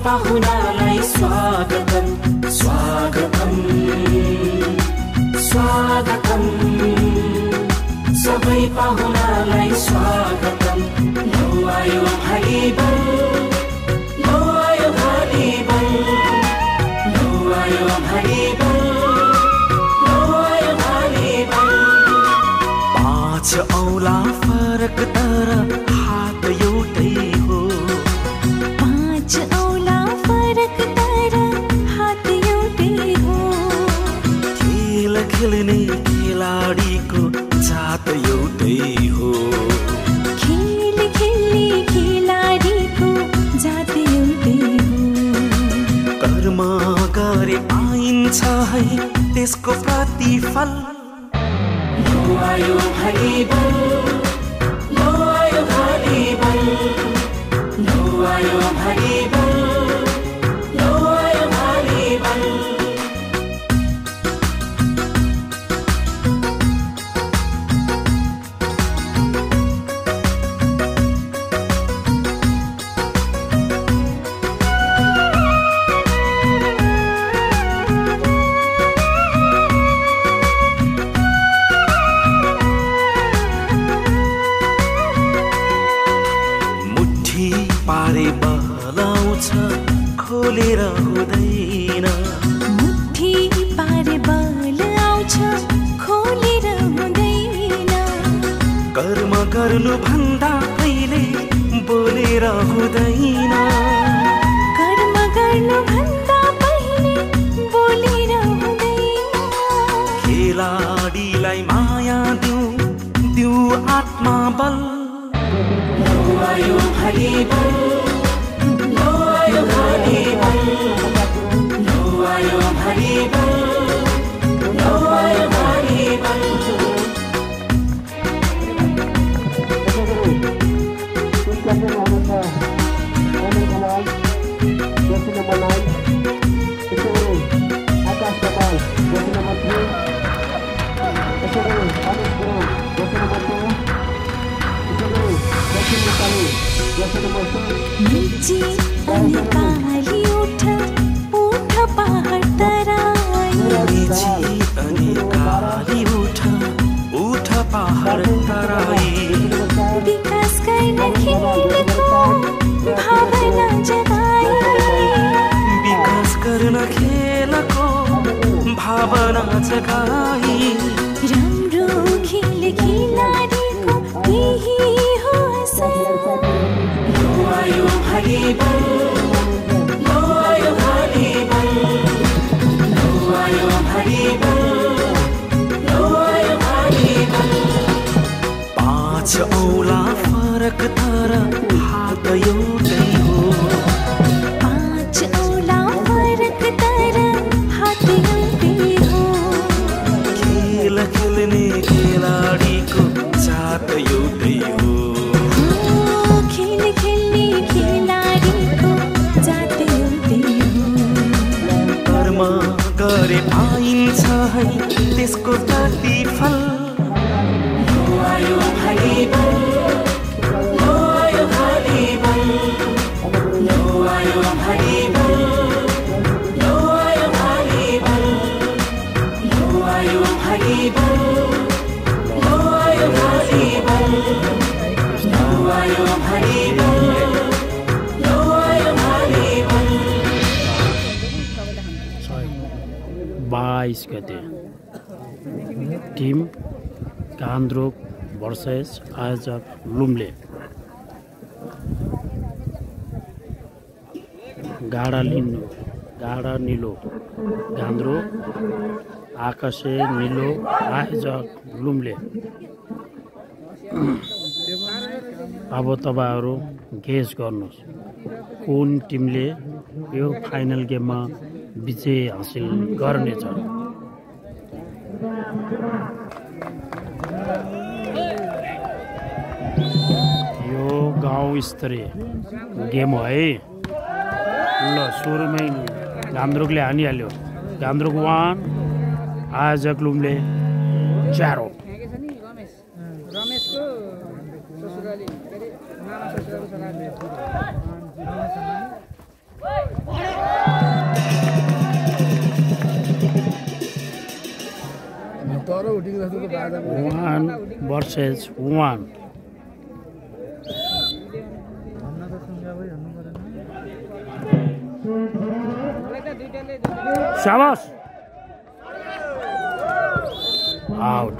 पाहुनालाई स्वागतम स्वागतम स्वागतम सबै पाहुनालाई स्वागतम लौ आयो भाइबल लौ आयो भाइबल लौ आयो भाइबल लौ आयो भाइबल पाँच औला फरक तर हात एउटै हो पाँच औला फरक तर हात एउटै हो खेल खेल्ने खेलाडीको जात एउटै हो खेल खेल्ने खेलाडीको जात एउटै हो कर्म गरे पाइन्छ है त्यसको प्रतिफल लौ आयो भाइबल लौ आयो भाइबल लौ आयो भाइबल लौ आयो भाइबल खोलेर हुँदैन मुठी पारे बल आउँछ खोलेर हुँदैन कर्म गर्नु भन्दा पहिले बोलेर हुँदैन कर्म गर्नु भन्दा पहिले बोलेर हुँदैन खेलाडीलाई माया दिउ आत्मा बल लौ आयो भाइबल लौ आयो भाइबल लौ आयो भाइबल लौ आयो भाइबल निजी अनि काली उठ पहाड तराई निजी अनि काली उठ पहाड तराई विकास गर्न खेलको भावना जगाई विकास गर्न खेलको भावना जगाई राम्रो खेल खेलाडीको यही हो असर लौ आयो भाइबल लौ आयो भाइबल लौ आयो भाइबल लौ आयो भाइबल पाँच औला फरक तर हात एउटै हो पाँच औला फरक तर हात एउटै हो खेल खेल्ने खेलाडीको जात एउटै हो खेल खेल्ने खेलाडीको जात एउटै हो कर्म गरे पाइन्छ है त्यसको प्रतिफल लौ आयो भाइबल लौ आयो भाइबल लौ आयो भाइबल लौ आयो भाइबल लौ आयो भाइबल लौ आयो भाइबल लौ आयो भाइबल लौ आयो भाइबल 22 गते टिम गान्द्रोक भर्सेस आयोजक लुम्ले गाढा नीलो गान्द्रोक आकाशे नीलो आयोजक लुम्ले अब तपाईहरु गेस गर्नुहोस् कुन टिमले यो फाइनल गेममा विजय हासिल गर्नेछ यो गाउँ स्तरीय गेम हो है ल सुरुमै गान्द्रोकले हानिहाल्यो गान्द्रोक 1 आयोजक लुम्ले 0 रमेशको ससुराली मामा ससुराली One versus one. Shabash! Out.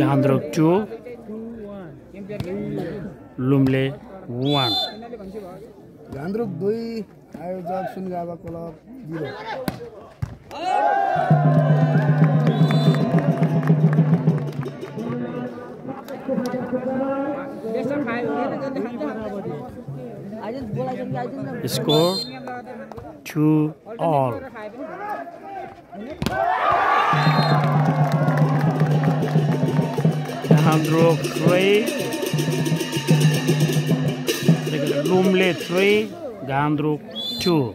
Gandruk 2, Lumle 1. Gandruk 2, आयोजक सुनगावा club 0. Score 2-all. Gandruk 3, Lumle 3, Gandruk 2.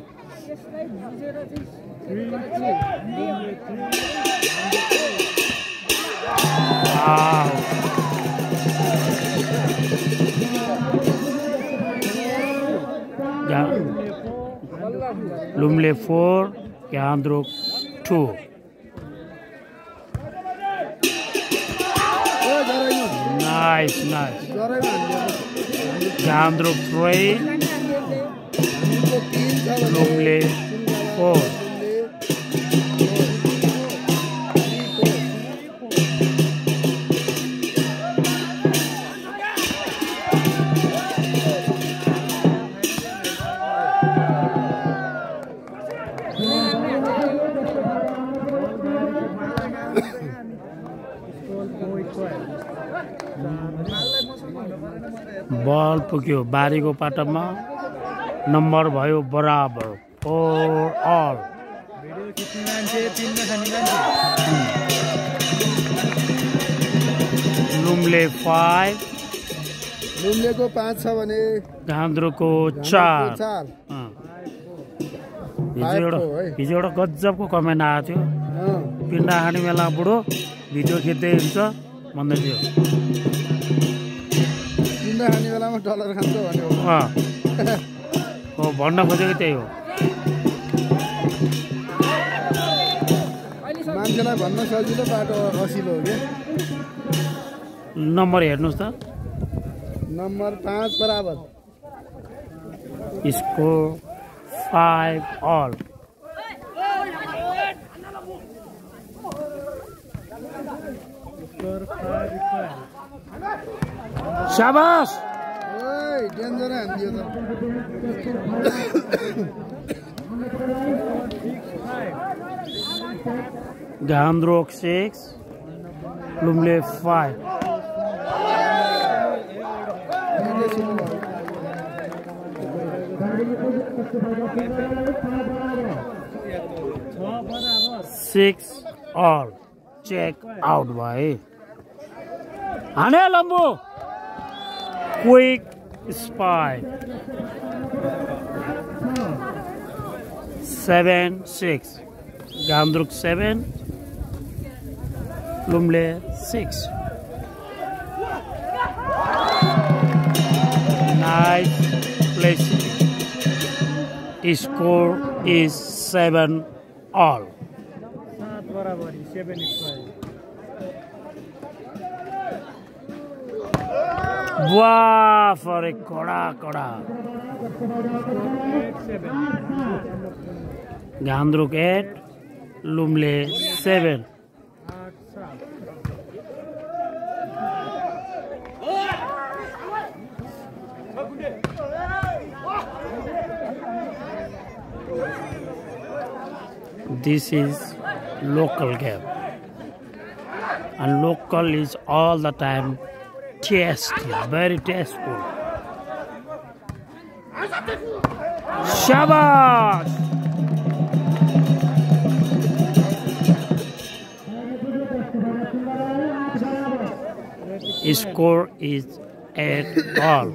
Wow. Lumle 4, Gandruk 2. Nice. Gandruk 3, Lumle 4. बल पुग्यो बारीको पाटोमा नम्बर भयो बराबर 4-all. लुम्ले 5, लुम्लेको 5 छ भने गान्द्रुकको 4. हिजो एउटा गजबको कमेन्ट आएको थियो, पिण्डा खाने बेला बुढो भिडियो खिच्दै हुन्छ भन्दै थियो. खाने बेलामा डलर खान्छ भन्ने हो भन्न खोजेको त्यही हो. मान्छेलाई भन्न सजिलो बाटो असिलो हो क्या. नम्बर हेर्नुहोस् त. नम्बर 5 बराबर. Score 5-all. शाबाश. ओए डेन्जर हान्दियो त. Gandruk 6, Lumle 5. Six all. Check out भाई. हाने लम्बू. Quick spy. 7-6. Gandruk 7, Lumle 6. Nice placing. Score is 7-all. वाह फॉर एक कोड़ा. गान्द्रुक 8, Lumle 7. This is local game, and local is all the time tasty, very tasteful. Shabash! Score is 8-all.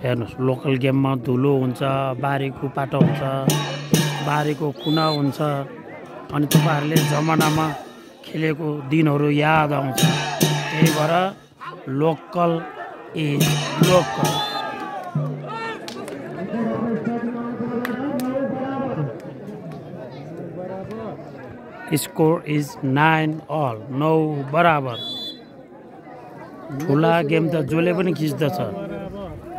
हेर्नुहोस् local गेममा धुलो हुन्छ, बारीको पाटो हुन्छ, बारीको कुना हुन्छ, अनि तपाईँहरूले जमानामा खेलेको दिनहरू याद आउँछ। त्यही भएर local is local. Score is 9-all, 9 बराबर। ठुला गेम त जसले पनि खिच्दछ,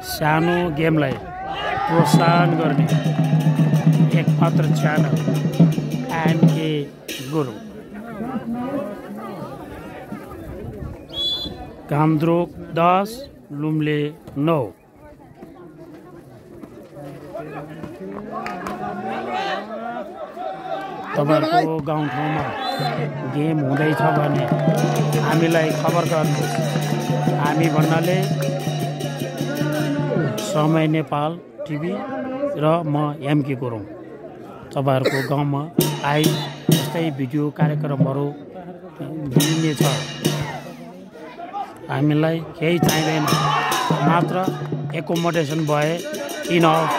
सानो गेमलाई प्रोत्साहन गर्ने एकमात्र च्यानल एमके गुरुङ। गान्धोक 10, लुम्ले 9। तपाईहरुको गाउँठाउँमा गेम हुँदैछ भने हामीलाई खबर गर्नुहोस्। हामी भन्नाले समय नेपाल टिभी र म एमके गुरुङ। तपाईहरुको गाउँमा यस्तै भिडियो कार्यक्रमहरू दिइनेछ। हामीलाई केही चाहिँदैन, मात्र एकोमोडेसन भए इनफ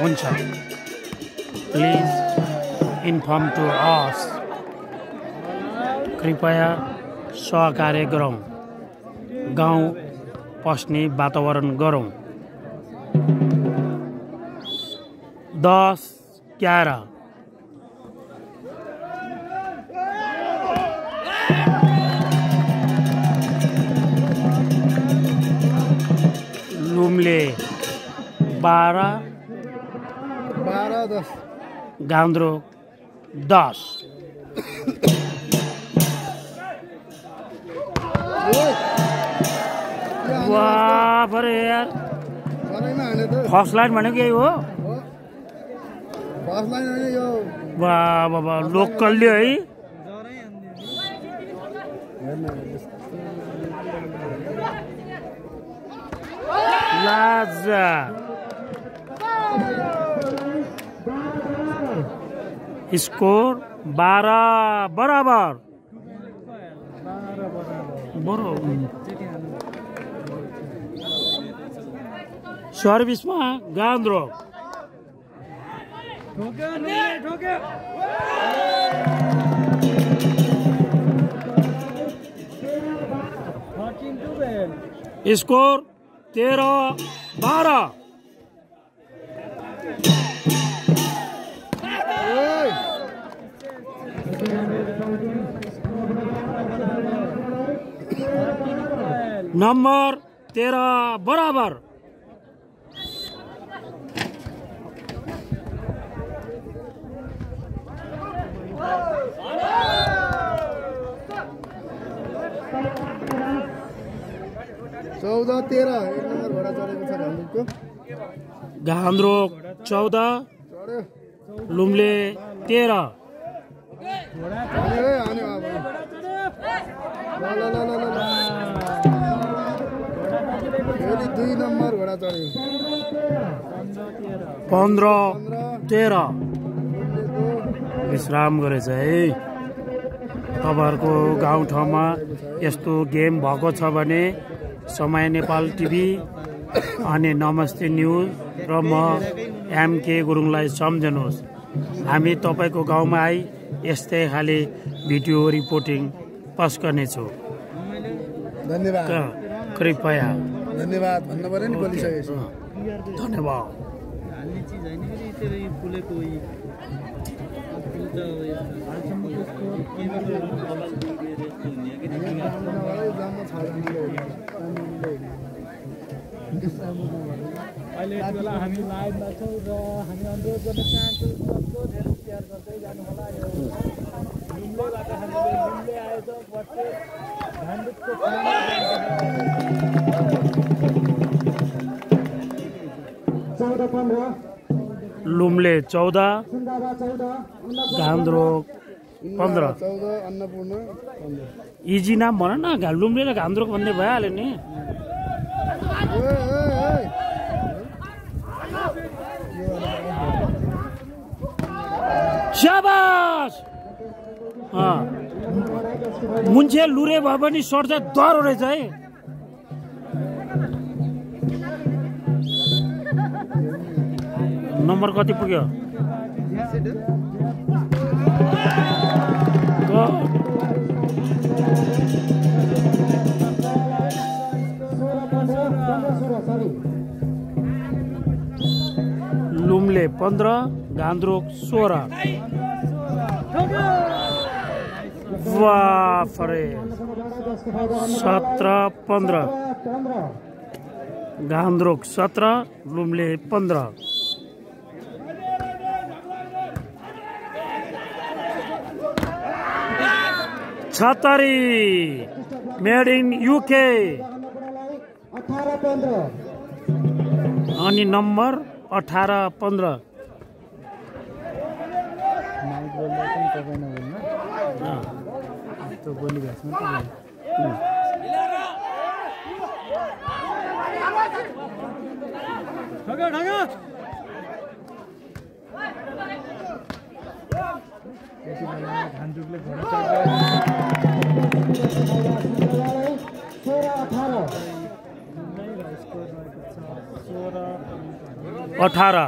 हुन्छ। Please inform to us. कृपया सहकार्य गरौँ, गाउँ पस्ने वातावरण गरौँ। 10-11 लुम्ले 12-10 गान्धोक 10। वाह भरे यार, फर्स्ट लाइन भनेको यही हो। वाह बाबा लोकलले है। लाजा स्कोर 12 बराबर। सर्भिसमा गान्धोक। स्कोर 13-12। नंबर 13 बराबर। गान्धोक 14, लुम्ले 13। दुई नंबर घोडा चढ्यो। 15-13 विश्राम गरेछ है। तपाईहरुको गाउँठाउँमा यस्तो गेम भएको छ भने समय नेपाल टिभी अनि नमस्ते न्यूज र म एमके गुरुङलाई सम्झनुहोस्। हामी तपाईको गाउँमा आई यस्तै खाले भिडियो रिपोर्टिङ पास गर्नेछौँ। धन्यवाद। कृपया धन्यवाद भन्नु पर्यो नि, बोलिसकेपछि। धन्यवाद। अहिले बेला हामी लाइभमा छौँ र हामी अनुरोध गर्न चाहन्छौँ सबको धेरै प्यार गर्दै जानु होला। यो लुम्लेबाट हामीले लुम्ले आएछ प्रत्येक गान्धोकको लुम्ले 14, गान्धोक 15। अन्नपूर्ण इजी नाम भन न, लुम्ले र गान्धोक भन्ने भइहाल्यो नि। शाबास। मुन्छे लुरे भए पनि सर्जा डह्रो रहेछ है। नम्बर कति पुग्यो? लुम्ले 15, गान्द्रोक 16। बाफरे 17-15। गान्द्रोक 17, लुम्ले 15। छतरी मेड इन युके अनि नम्बर 18-15। अठारह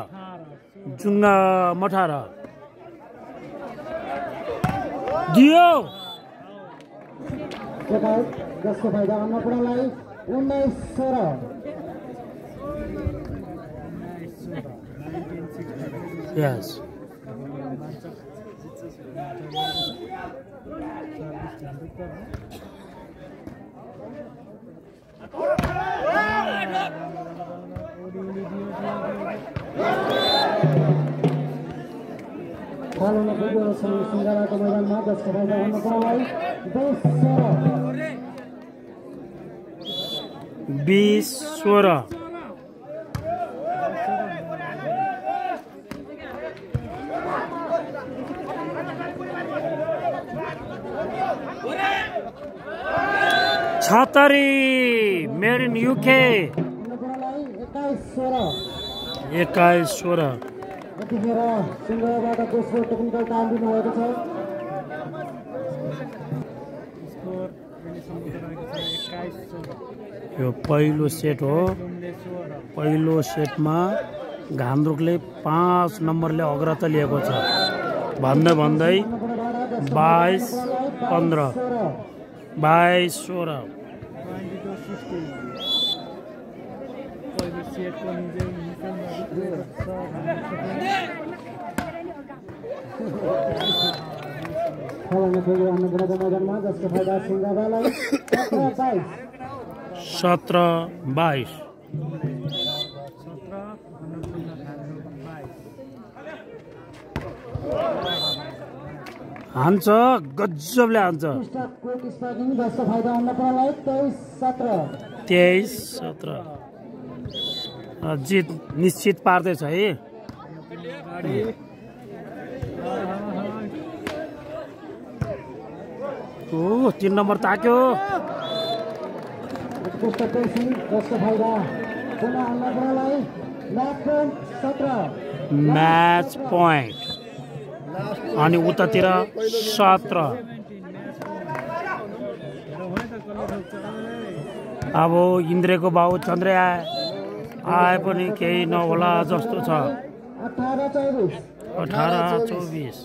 जुङ्गा मठारा दियो जसको फाइदा अन्नपूर्णलाई 19-16। यस सिंगाराको मैदानमा जसको फाइदा अन्नपूर्णलाई 20-16। छतरी मेड इन युके 21-16। यतिखेर सिंगाराबाट दोस्रो टेक्निकल टाइम दिनुभएको छ। यो पहिलो सेट हो। पहिलो सेटमा घान्द्रुकले 5 नम्बरले अग्रता लिएको छ। भन्दै भन्दै 22-15, 22-16। मैदानमा जसको फाइदा सिंगारालाई 17-22। हान्छ गजबले हान्छ। 23-17 जित निश्चित पार्दैछ है। ओ 3 नम्बर ताक्यो। म्याच पोइन्ट अनि उतातिर 17। अब इन्द्रेको बाउ चन्द्रे आए पनि केही नहोला जस्तो छ। 18-24।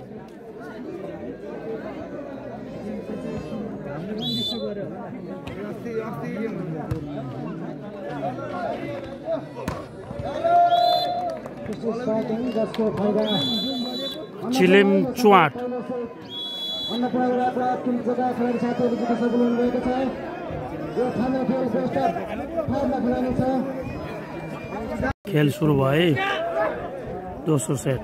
चिलिम चुवाट खेल सुरु भयो। दोस्रो सेट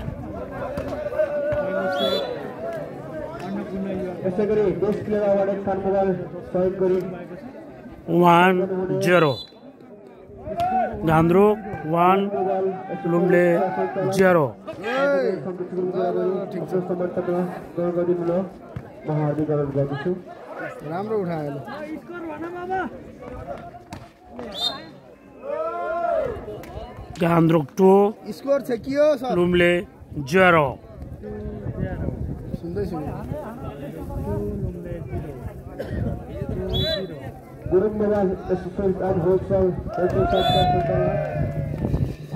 1-0 गान्द्रुक 1 लुम्ले 0। राम्रो उठायो। गान्द्रुक 2 स्कोर छ के हो सर? लुम्ले 0। सुन्दै छु।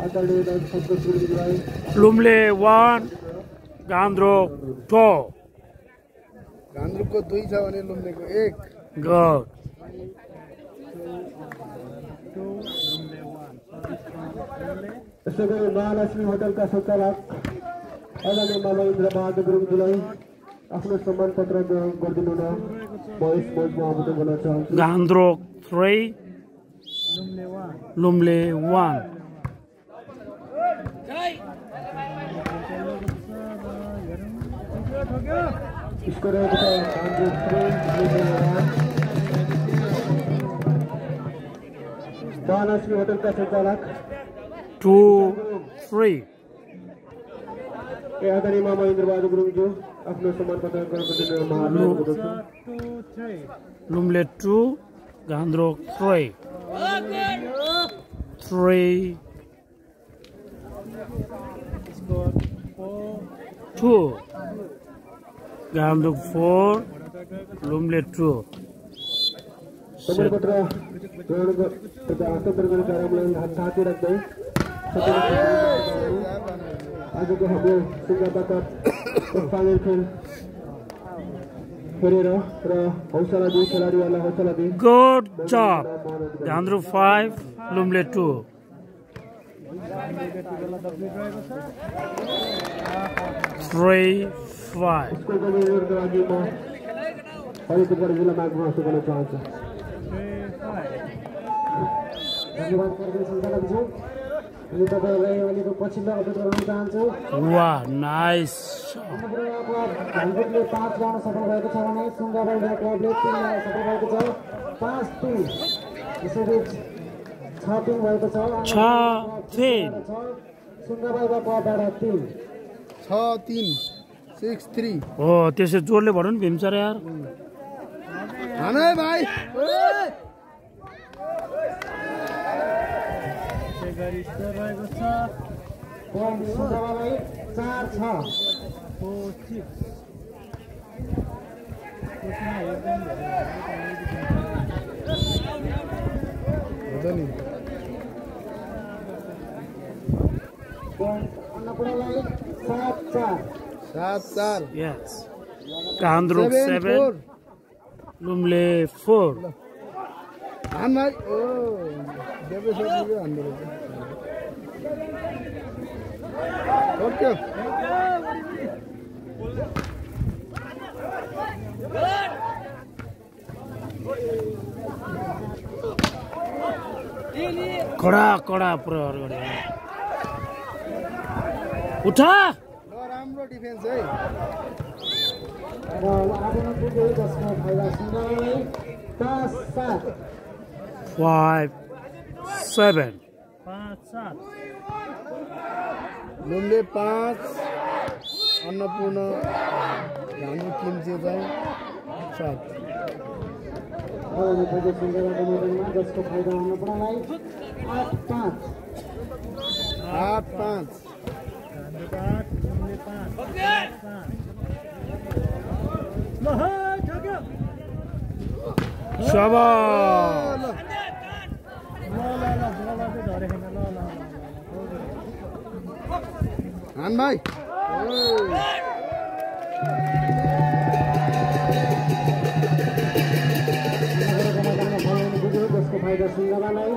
आदरणीय सन्तोष गुरुङज्यूलाई लुम्ले 1 गान्द्रोक 2 गान्द्रुकको 2 छ भने लुम्लेको 1 गुड यसै गरी महालक्ष्मी होटलका सञ्चालक आदरणीय मामा इन्द्रबहादुर गुरुङज्यूलाई आफ्नो सम्मान पत्र गरिदिनु न म यस मञ्चमा आवेदन गर्न चाहन्छु गान्द्रोक 3 लुम्ले 1 स्कोर रहेको छ गान्द्रुक 3 लुम्ले 1 महालक्ष्मी होटलका सञ्चालक 2-3 आदरणीय मामा इन्द्रबहादुर गुरुङज्यू आफ्नो सम्मान पत्र गरिदिनु न लुम्ले 2 गान्द्रोक 3 2 गान्द्रोक 4 लुम्ले 2 सम्मान पत्र ग्रहण तथा हस्तान्तरण गर्ने कार्यक्रमलाई साथी राख्दै आजको हाम्रो सिङ्गाबाट फाइनल खेल खेलेर र हौसला दिए खेलाडीहरूलाई हौसला दिए गुड जब गान्द्रोक 5 लुम्ले 2 3-5 स्कुलको निर्णयको लागि म हरिपुर जिल्लामा आग्रह गर्न चाहन्छु धन्यवाद सञ्चालकज्यू अनि तपाईँहरूलाई अहिलेको पछिल्लो अपडेट गराउन चाहन्छु वाह नाइस भाइगुटले 5 गर्न सफल भएको छ भने सुङ्गाबाइडा क्लबले 3 गर्न सफल भएको छ 5-3 यसैबीच 6-3 भएको छ 6-3 सुङ्गाबाइडा क्लबबाट 3 6-3 6-3 हो त्यसै जोडले भनौँ नि भीमसर यार हान है भाइ रहेको छ सुङ्गाबालाई 4-6 नि अन्नपूर्णलाई 7-4 7-4 यस गान्द्रोक 7 लुम्ले 4 हान भाइ ओ देवे सबै हान्दै रहेछ ओके कडा कडा प्रहार गरे उठा राम्रो डिफेन्स है र आगोमा पुग्यो जसमा फाइदा सुङ्गाबालाई 5-7 5-7 5-7 लुम्ले 5 अन्नपूर्ण हाम्रो किम्चे चाहिँ 7 आगोमा पुग्यो सुङ्गाबाको मैदानमा जसको फाइदा अन्नपूर्णलाई 8-5 8-5 शाबाश हान भाइ जसको फाइदा सुङ्गाबालाई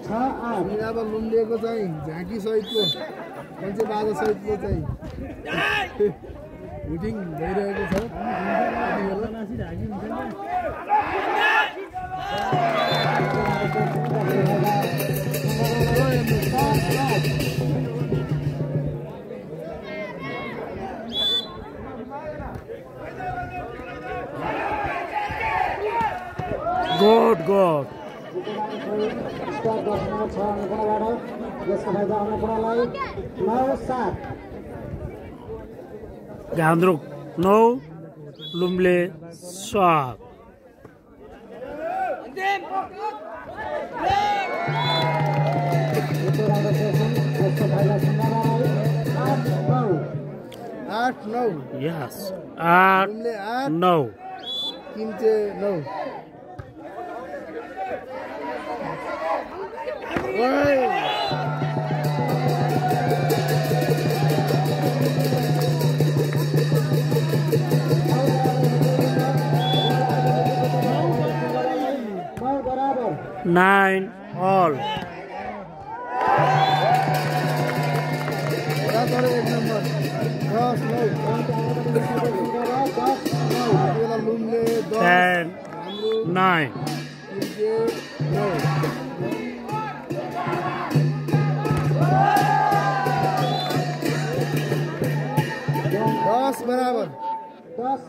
6-8 अब लुम्लेको चाहिँ झाँकी सहितको मान्छे बाजा सहितको चाहिँ मिटिङ भइरहेको छ गुड गुड जसको फाइदा अन्नपूर्णलाई 9-7 गान्द्रोक 9 लुम्ले 7 जसको फाइदा सुङ्गाबालाई 8-9 यस 8-9 किम्चे 9 ओइ 9 all. तर 1 नम्बर 10 9 बेला लुमले 10 9.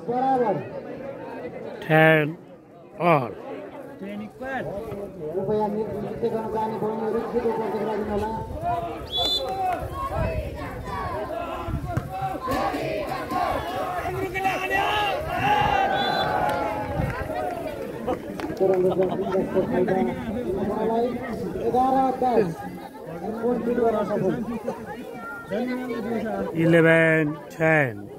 बराबर 10 all. कृपया नृत्य गर्न जाने भएन रुखको प्रतिक्रिया दिनु होला मलाई 11 10.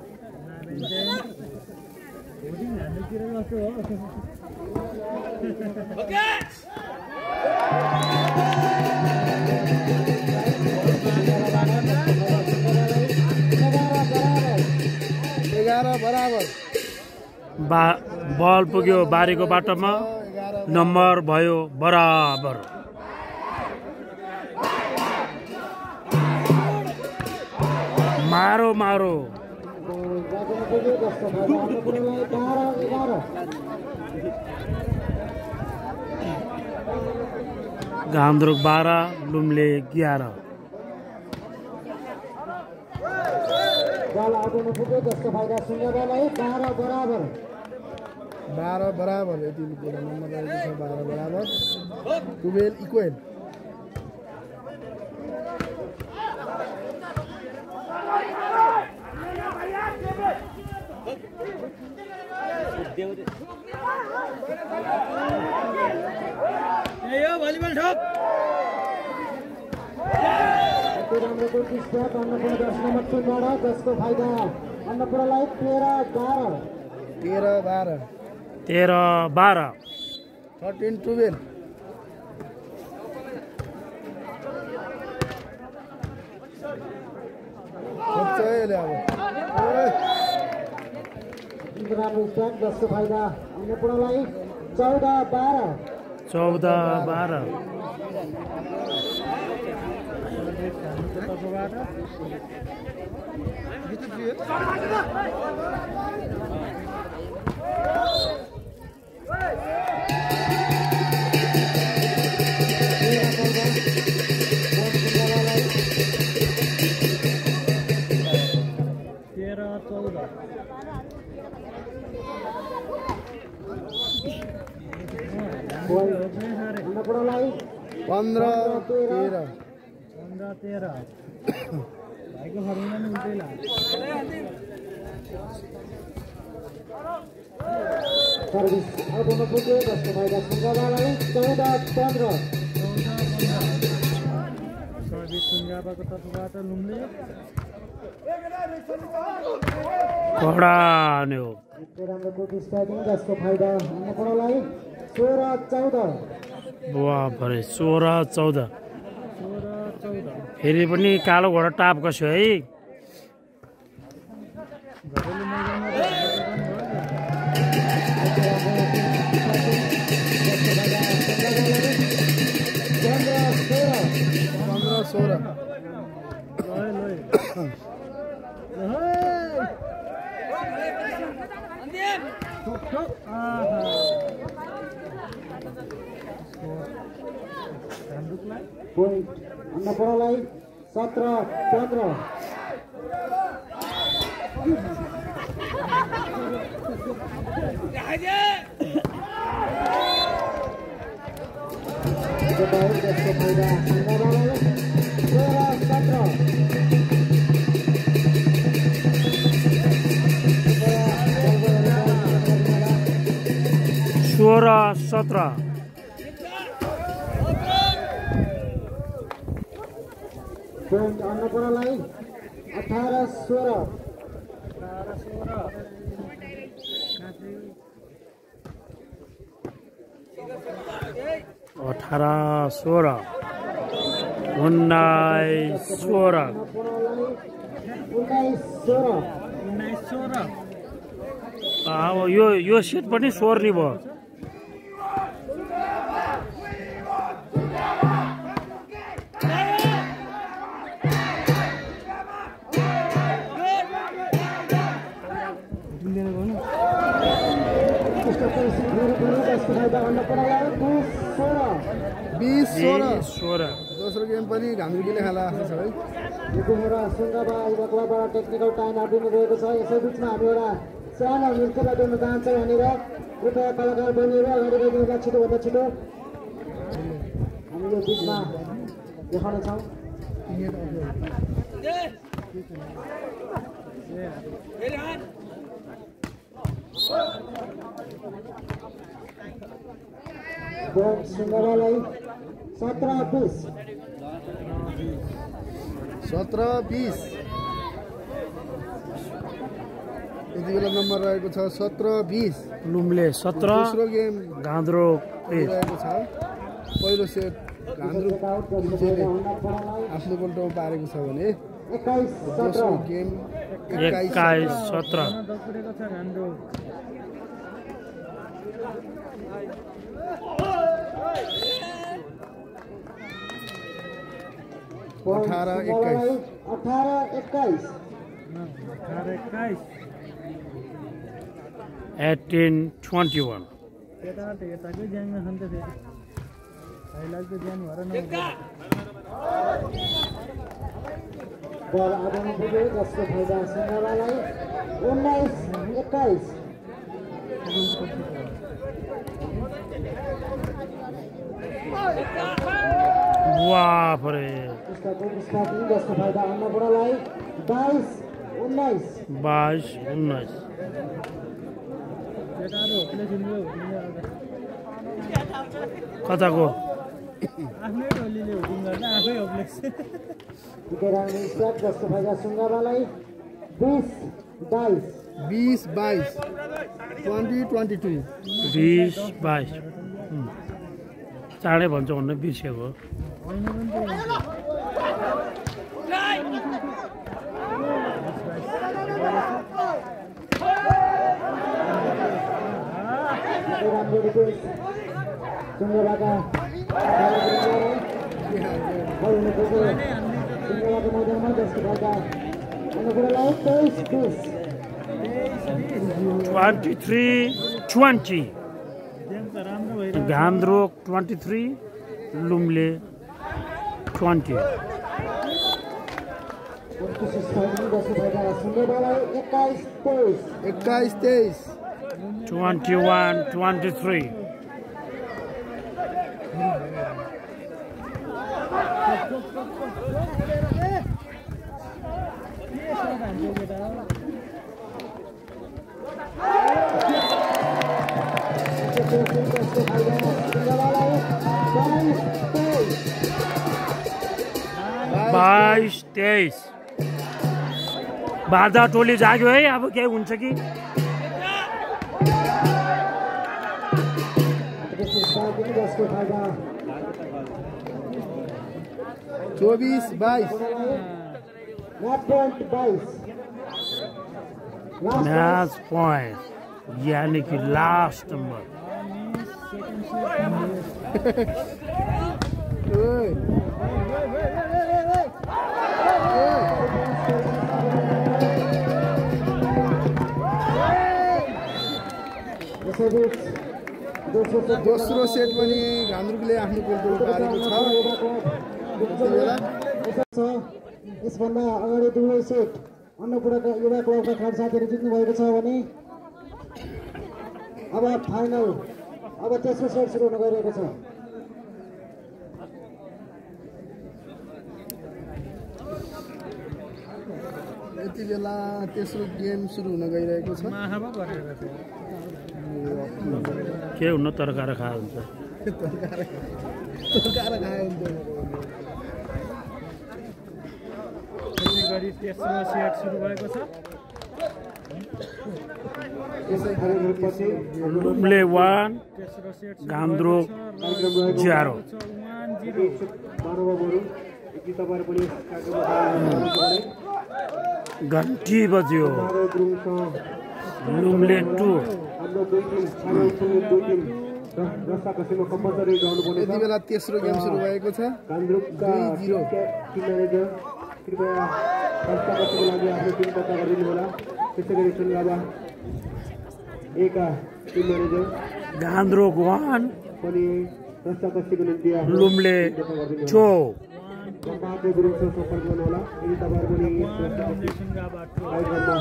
बराबर बल पुग्यो बारीको बाटोमा नम्बर भयो बराबर मारो मारो घामद्रुक 12 लुम्ले 11 12 बराबर यति बेला नम्बर रहेको छ 12 बराबर 12 इक्वल भलिबल ठोक जसको फाइदा अन्नपूर्णलाई 13 12 13 12 जसको फाइदा अन्नपूर्णलाई 14 12 अन्नपूर्णलाई 15 13 भाइको फर्मुला नि उल्टै लाग्यो सर्भिस आउटमा पुग्यो जसको फाइदा सुङ्गाबालाई 14 15 सर्भिस सुङ्गाबाको तर्फबाट लुम्ले कडा नि हो राम्रो कोटी स्ट्राइकिङ जसको फाइदा अन्नपूर्णलाई 16 14 वाह भरे 16 14 फेरि पनि कालो घोडा टाप कस्यो है पोइन्ट अन्नपूर्णलाई 17 15 17 पोइन्ट अन्नपूर्णलाई 18 16 18 16 19 16 अब यो सेट पनि सोर्ने भयो 20-16 दोस्रो गेम पनि घान्द्रुकीले खाला जस्तो छ है। यतिखेर सुङ्गाबा युवा क्लबबाट टेक्निकल टाइम आउट दिनुभएको छ। यसै बिचमा हामी एउटा सानो नृत्यलाई गर्न चाहन्छौँ भनेर कृपया कलाकार बनिएर अगाडि बढिदिनुहोला छिटोभन्दा छिटो। हामी यो बिचमा देखाउनेछौँ। सुङ्गाबालाई 17-20 यति बेला नम्बर रहेको छ 17-20। लुम्ले 17 दोस्रो गेम गान्द्रोक रहेको छ। पहिलो सेट घान्द्रुकले आफ्नो पल्टो पारेको छ भने दोस्रो गेम 21-17 18-21 18-21 यताकै ज्यानमा छन् त फेरि भाइलाको ज्यान भएर बल आगामी पुग्यो जसको फाइदा सुङ्गाबालाई 19-21 बापरे जसको फाइदा अन्नपूर्णलाई 22-19 22-19 कताको आफ्नै टोलीले हुकुम गर्छ आफै होप्लेस जसको फाइदा सुङ्गाबालाई 20-22 20-22 20-22 20-22 चाँडै भन्छ भन्न बिर्सेको मैदानमा जसको फाइदा अन्नपूर्णलाई 23-20 23-20 घान्द्रोक 23 लुम्ले 20 21-23 21-23 22-23 बाधा टोली जाग्यो है। अब के हुन्छ कि 24-22 मैच पॉइंट यानी कि लास्ट नंबर दोस्रो सेट पनि घान्द्रुकले आफ्नो गोल पारेको छ। यसभन्दा अगाडि दुवै सेट अन्नपूर्णा युवा क्लबका खेलाडी साथीहरू जित्नु भएको छ भने अब फाइनल अब तेस्रो सेट सुरु हुन गइरहेको छ। यति बेला तेस्रो गेम सुरु हुन गइरहेको छ। के हुन तरकारी खाए हुन्छ तरकारी खाए हुन्छ। गरी तेस्रो सेट सुरु भएको छ। लुम्ले 1 घान्द्रोक 0 घन्टी बज्यो। लुम्ले 2 यति बेला तेस्रो गेम सुरु भएको छ। 2-0 कृपया हस्ताक्षरको लागि आफ्नो टिम दर्ता गरिदिनु होला। त्यसै गरी सुङ्गाबा 1 टिम म्यानेजर घान्द्रोक 1 पनि रस्ताकस्तीको निम्ति लुम्ले चो गम्माको गुरुङसँग सम्पर्क गर्नु होला यदि तपाईँहरू पनि यस रस्ताकस्ती कार्यक्रममा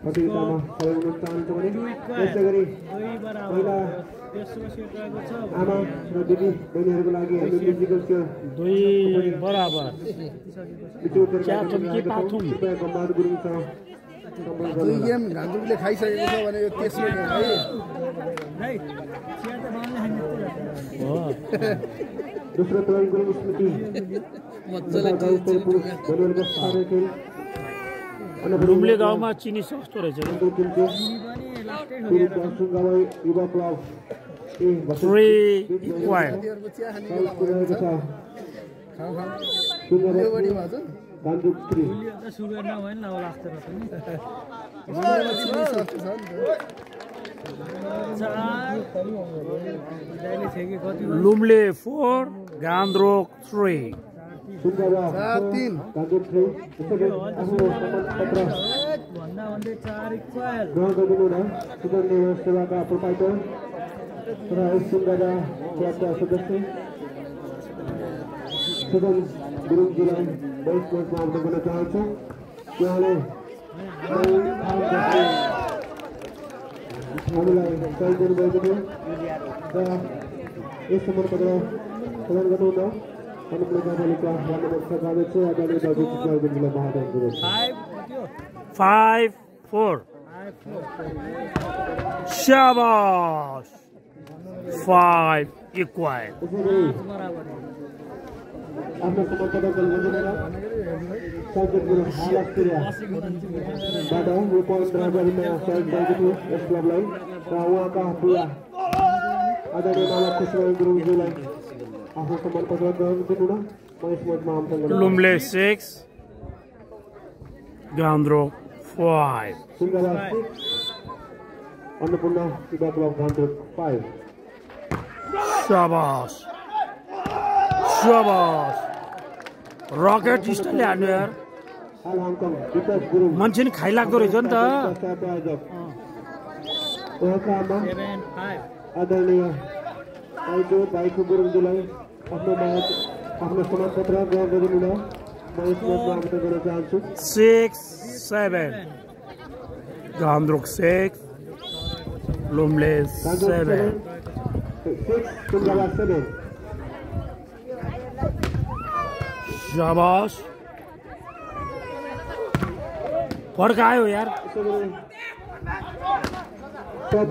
प्रतियोगितामा सहयोग गर्न चाहनुहुन्छ भने यसै गरी पहिला आमा र दिदी बहिनीहरूको लागि हामीले म्युजिकल चेयर 2 बराबर गम्माको गुरुङसँग सम्पर्क गर्नु दुई गेम घान्द्रुकले खाइसकेको छ भने यो तेस्रो गेम है दोस्रो तरुण गुरुङ स्मृति लुम्ले गाउँमा चिनी सस्तो रहेछ युवा क्लब 3 इक्वाल तिनीहरूको चिया खाने खाऊ यो बढी भएको छ गान्तोक 3 सुगर नभएन ल लाग्छ र पनि चिनी सस्तो छ नि त लुम्ले 4 गान्द्रोक 3 सेवाका प्रोपाइटर र सुन्दरा क्लबका सदस्य सुगम गुरुङजीलाई बेस्ट कोचमा आउन गर्न चाहन्छु उहाँले हामीलाई सहयोग गर्नुभएको थियो र यस समयपत्र प्रदान गर्नुहुन अनुकूल गाउँपालिका वार्ड नम्बर 27 छ आदरणीय दाजु चित्रावजीलाई महादान गर्नुहोस् 5-4 शाबाश 5 इक्वल आफ्नो समर्पण गर्नुहुँदैन सञ्जय गुरु हालस्तिरबाट रूपन राजामा सहयोग भएको थियो यस क्लबलाई र उहाँका पुरा आदरणीय माला कृष्ण गुरुङज्यूलाई आफ्नो समर्पण गर्नुहुन म यस मञ्चमा आमन्त्रण गर्छु लुम्ले 6 गान्द्रोक 5 सुन्दरा 6 अन्नपूर्ण युवा क्लब गान्तोक 5 शाबाश शाबाश रकेट स्टाइलले हान्नु यार हाल हङकङ विकास गुरुङ मान्छे नि खाइलाग्दो रहेछ नि त उहाँका आमा आदरणीय आइजो भाइको गुरुङज्यूलाई आफ्नो समाजपत्र ग्रहण गरिदिनु म यस मञ्चमा आमन्त्रण गर्न चाहन्छु 6-7 गान्द्रोक 6 लुम्ले 7 सुन्दरा 7 शाबाश फर्कायो यार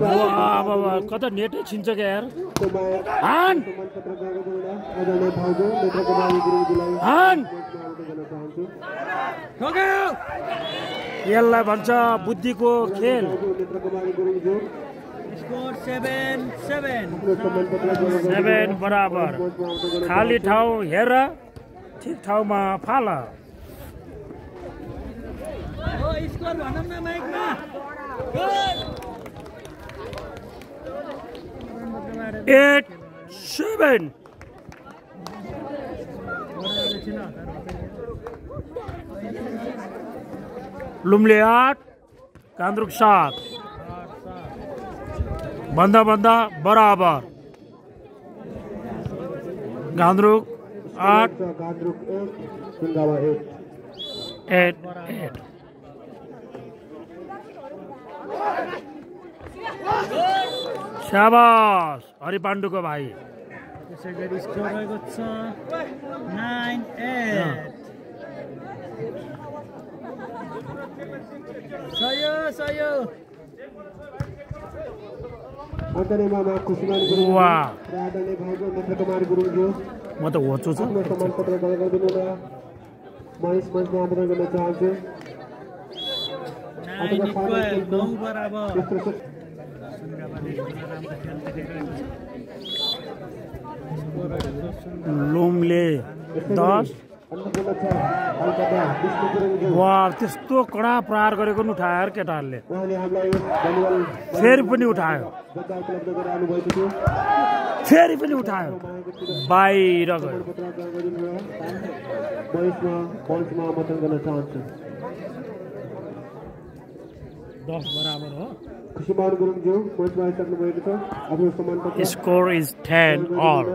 बाबा कता नेटै छिन्छ क्या यार हान हान यसलाई भन्छ बुद्धिको खेल 7 बराबर खाली ठाउँ हेर ठिक ठाउँमा फाल 8-7 लुम्ले 8 गान्द्रुक 7 भन्दा बराबर गान्द्रुक 8 गान्द्रुक 8 सुन्दरा 8 शाबाश हरिपाण्डुको भाइ त्यसै गरी स्कोर रहेको छ 9-8 सयो आदरणीय मामा खुसीमान गुरुङ वाह र आदरणीय भाउजू नेत्रकुमार गुरुङज्यू म त होचो छ आफ्नो समाजपत्र ग्रहण गरिदिनु न म यस मञ्चमा आमन्त्रण गर्न चाहन्छु 9 बराबर लुम्ले 10 वाह त्यस्तो कडा प्रहार गरेको नि उठायो यार केटाहरूले फेरि पनि उठायो बाहिर गयो 10 बराबर हो खुशीमान गुरुङज्यू मञ्चमा आइसक्नु भएको छ आफ्नो सम्मानपत्र score is 10 all.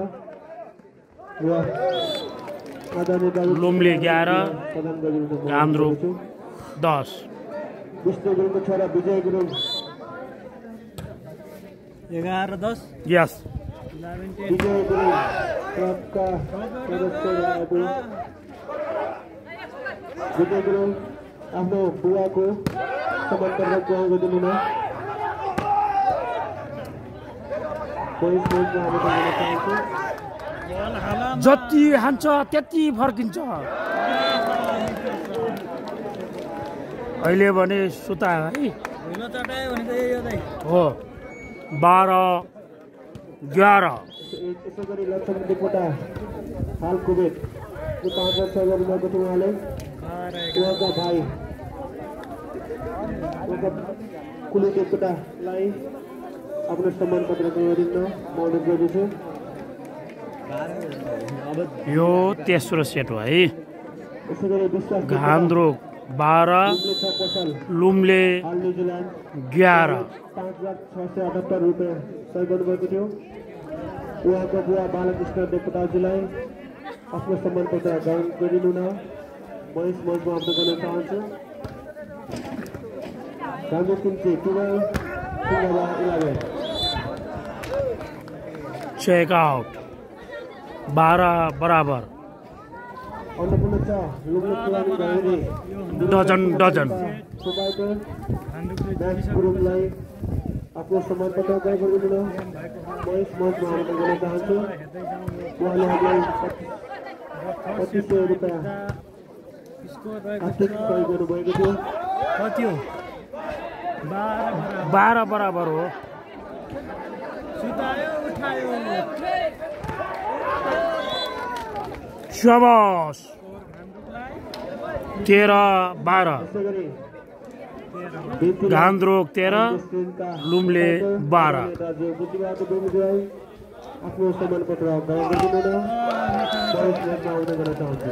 Lumle 11 गान्द्रुक 10. Vishnu गुरुङको छोरा विजय गुरुङ 11-10 यस. विजय गुरुङ क्लबका सदस्य रहेको विजय गुरुङ आफ्नो बुवाको सम्मानपत्र ग्रहण गरिदिनुहुन जति हान्छ त्यति फर्किन्छ. अहिले भने सुता है हो 12-11. यसो गरी लक्ष्मण देवकोटा हाल कुवेत यो 5 वर्ष अगाडि गएको थियो उहाँले उहाँका भाइ उहाँका कुली देवकोटालाई आफ्नो सम्मानपत्र दिन म अनुरोध गर्दछु. यो तेस्रो सेट हो है. यसो गरी विश्वास गान्द्रुक 12 पसल लुम्ले हाल न्युजिल्यान्ड 11. 5,678 रुपियाँ सहयोग गर्नुभएको थियो. उहाँको बुवा बालकृष्ण देवकोटाजीलाई आफ्नो सम्मानपत्र ग्रहण गरिदिनु न म यस मञ्चमा आग्रह गर्न चाहन्छु. गान्तोक किम्ची 12 चेक आउट 12 बराबर. अन्नपूर्ण छ लुम्ले पुरानी भएरी डजन प्रोभाइडर म्याक्स गुरुङलाई आफ्नो सम्मानपत्र ग्रहण गरिदिनु न म यस मञ्चमा आग्रह गर्न चाहन्छु. उहाँले हामीलाई 2500 रुपियाँ आर्थिक सहयोग गर्नुभएको थियो. कति हो 12 बराबर हो. सुतायो उठायो शाबाश 13-12. यसै गरी गान्द्रुक 13 लुम्ले 12. बुद्धिवादी बेगुसराई आफ्नो सम्मानपत्र ग्रहण गरिदिनु न म यस मञ्चमा आग्रह गर्न चाहन्छु.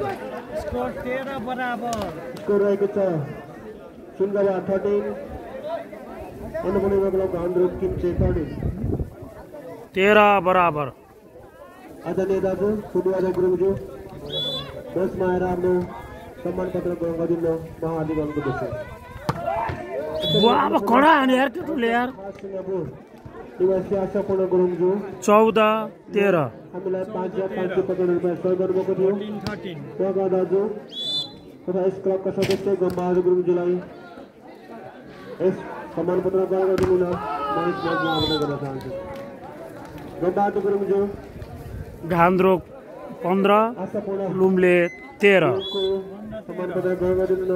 स्कोर 13 बराबर. स्कोर रहेको छ सुनगावा 13 अन्नपूर्ण क्लब गान्द्रुक किम्चे 13. 13 बराबर. आदरणीय दाजु बुद्धिवादी गुरुङज्यू मञ्चमा आएर आफ्नो सम्मानपत्र ग्रहण गरिदिनु म हार्दिक अनुरोध गर्छु. अब कडा हाने यार केटोले यार. सिङ्गापुर निवासी आशापूर्ण गुरुङज्यू 14-13. हामीलाई 5,550 रुपियाँ सहयोग गर्नुभएको थियो. 13 उहाँका दाजु तथा यस क्लबका सदस्य गम्बहादुर गुरुङज्यूलाई यस सम्मानपत्र ग्रहण गरिदिनु न म यस मञ्चमा आग्रह गर्न चाहन्छु. गम्बहादुर गुरुङज्यू गान्द्रुक 15 आशापूर्ण लुम्ले 13. को सम्मानपत्र ग्रहण गरिदिनु न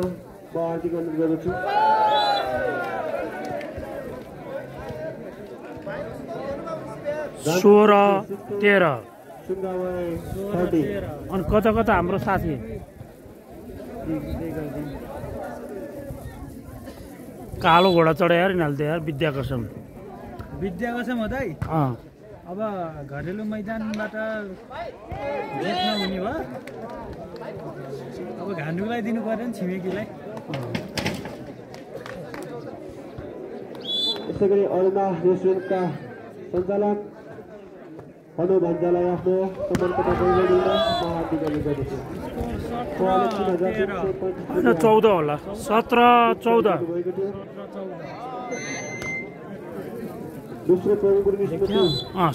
म हार्दिक अनुरोध गर्दछु. सोह्र 13. सुनगावा 30. अनि कता कता हाम्रो साथी कालो घोडा चढायो यार यिनीहरूले त यार विद्याकर्षण. विद्याकर्षण हो दाइ. अब घरेलु मैदानबाट जित्न हुने भयो. अब घान्डुलाई दिनु पर्यो नि छिमेकीलाई. यसै गरी अरुणा रेस्टुरेन्टका सञ्चालक हनु भन्जालाई आफ्नो सम्मानपत्र ग्रहण गरिदिनु म हार्दिक अनुरोध गर्दछु. उहाँले 3,335 होइन 14 होला. 17-14. भएको थियो. दोस्रो प्रमुख गुरुङ स्मृति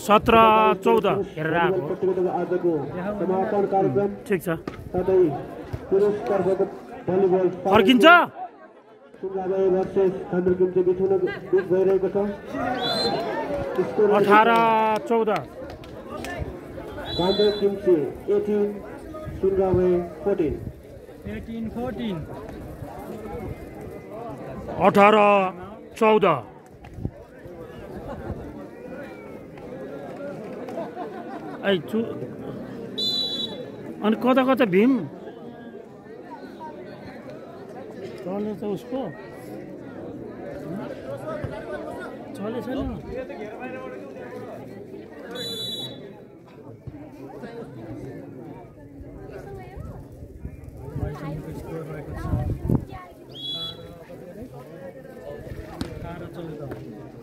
17-14 हेरेर आएको. प्रतियोगिताको आजको समापन कार्यक्रम ठिक छ. साथै पुरुषतर्फको भलिबल फर्किन्छ. सुनगावा भर्सेस गान्द्रुक किम्ची बिच भइरहेको छ. 18-14. गान्द्रुक किम्ची 18 सुनगावा 14. 18-14. 18-14. अनि कता कता भीम चलेछ उसको चले छैन. स्कोर रहेको छ 18-14.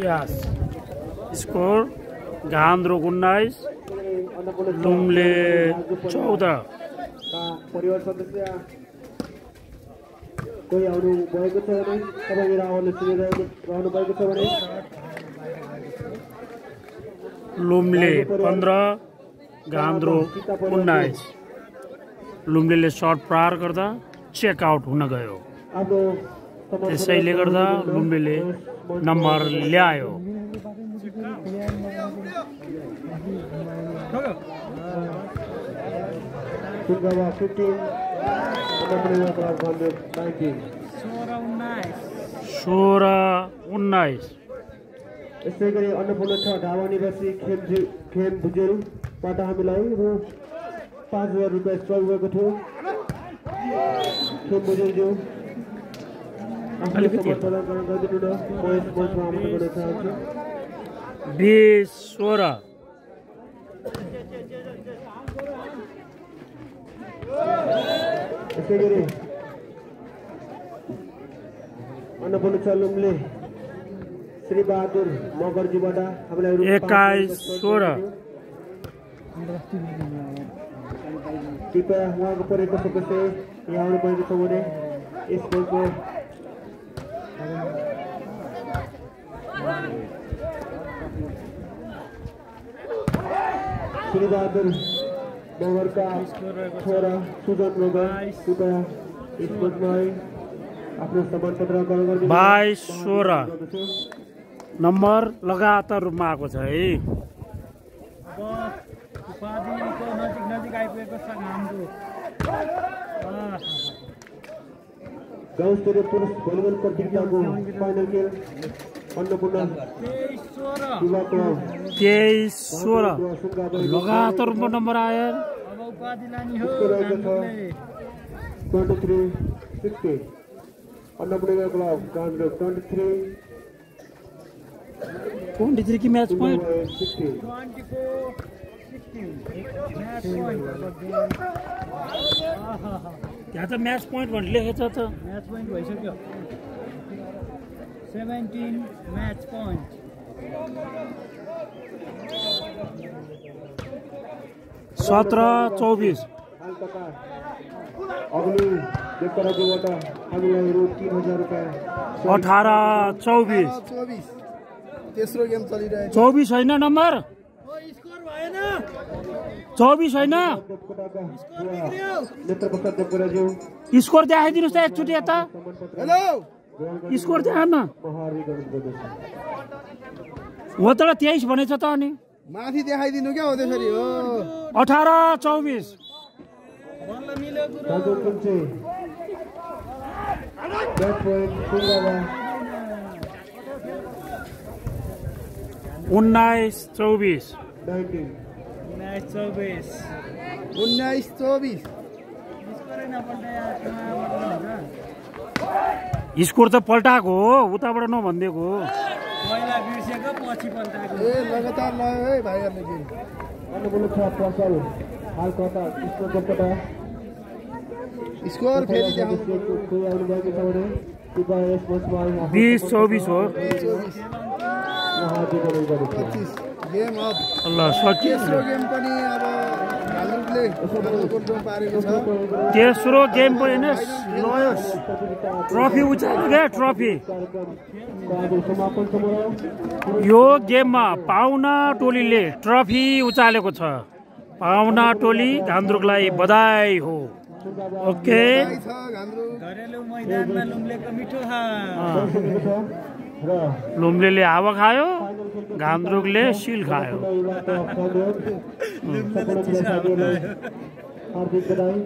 यस स्कोर गान्द्रोक 19 लुम्ले 14 परिवार सदस्य कोही आउनु भएको छ भने तपाईँ आउनु सुनिरहनु भएको छ भने लुम्ले 15 गान्द्रोक 19 लुम्लेले सर्ट प्रहार गर्दा चेक आउट हुन गयो त्यसैले गर्दा लुम्लेले नम्बर ल्यायो सुनगावा 15 16-19 यसै गरी अन्नपूर्ण छ ढावा निवासी खेम भुजेलबाट हामीलाई रु 5,000 रुपियाँ सहयोग भएको थियो खेम भुजेलज्यू अलिकति प्रदान गरिदिनु न म यस मञ्चमा आमन्त्रण गर्न चाहन्छु 20-16 यसै गरी अन्नपूर्ण छ लुम्ले श्री बहादुर मगरजीबाट हामीलाई 21-16 कृपया उहाँको परेको सदस्य यहाँ आउनु भएको छ भने यस मञ्चको श्री बहादुर मगरका छोरा सुजन मगर कृपया यस मञ्चमा आफ्नो सम्मान पत्र ग्रहण गरिदिनु 22-16 नम्बर लगातार रूपमा आएको छ है उपाधिको नजिक आइपुगेको छ हाम्रो गाउँस्तरीय पुरुष भलिबल प्रतियोगिताको फाइनल खेल अन्नपूर्ण 23-16 लगातार रूपमा नम्बर आयो अब उपाधि लाने हो 23-16 अन्नपूर्ण क्लब गान्द्रोक 23 की मैच पॉइंट 24-16 त्यहाँ त म्याच पॉइंट भनेर लेखेको छ त म्याच पोइन्ट भइसक्यो 17 म्याच पोइन्ट 17-24 अग्नि देवतराज्यबाट हामीलाई रु 3,000 रुपियाँ 18-24 तेस्रो गेम चलिरहेको 24 होइन नम्बर 24 होइन नेत्रप्रसाद देवतराज्यू स्कोर देखाइदिनुहोस् त एकचोटि यता हेलो स्कोर देखाउन महारी गर्नुपर्दछ हो त 23 भनेछ त अनि माथि देखाइदिनु क्या हो त्यसरी हो 18-24 दाजु कुन्चे ब्याट पोइन्ट सुनगावा 19-24 19 म्याच 24 19-24 स्कोर त पल्टाएको हो उताबाट नभनिदिएको हो पहिला बिर्सेको पछि पल्टाएको ए लगातार लयो है भाइहरूले गेम अन्नपूर्ण छ प्रसल हाल कता स्कोर कता स्कोर फेरि देखाउनु कोही आउनु भएको छ भने कृपया यस मञ्चमा 20-24 हो महाजी गर्नु गरेको 25 गेम अफ ल सकियो तेस्रो गेम पनि अब भालुकले गोल पारेको छ तेस्रो गेम पनि लयो ट्रफी उचाल्यो क्या ट्रफी समापन समय यो गेममा पाहुना टोलीले ट्रफी उचालेको छ पाहुना टोली गान्द्रुकलाई बधाई हो ओके छ घान्द्रो घरेलु मैदानमा लुम्लेको मिठो र लुम्लेले हावा खायो गान्द्रुकले सिल खायो हार्दिक बधाई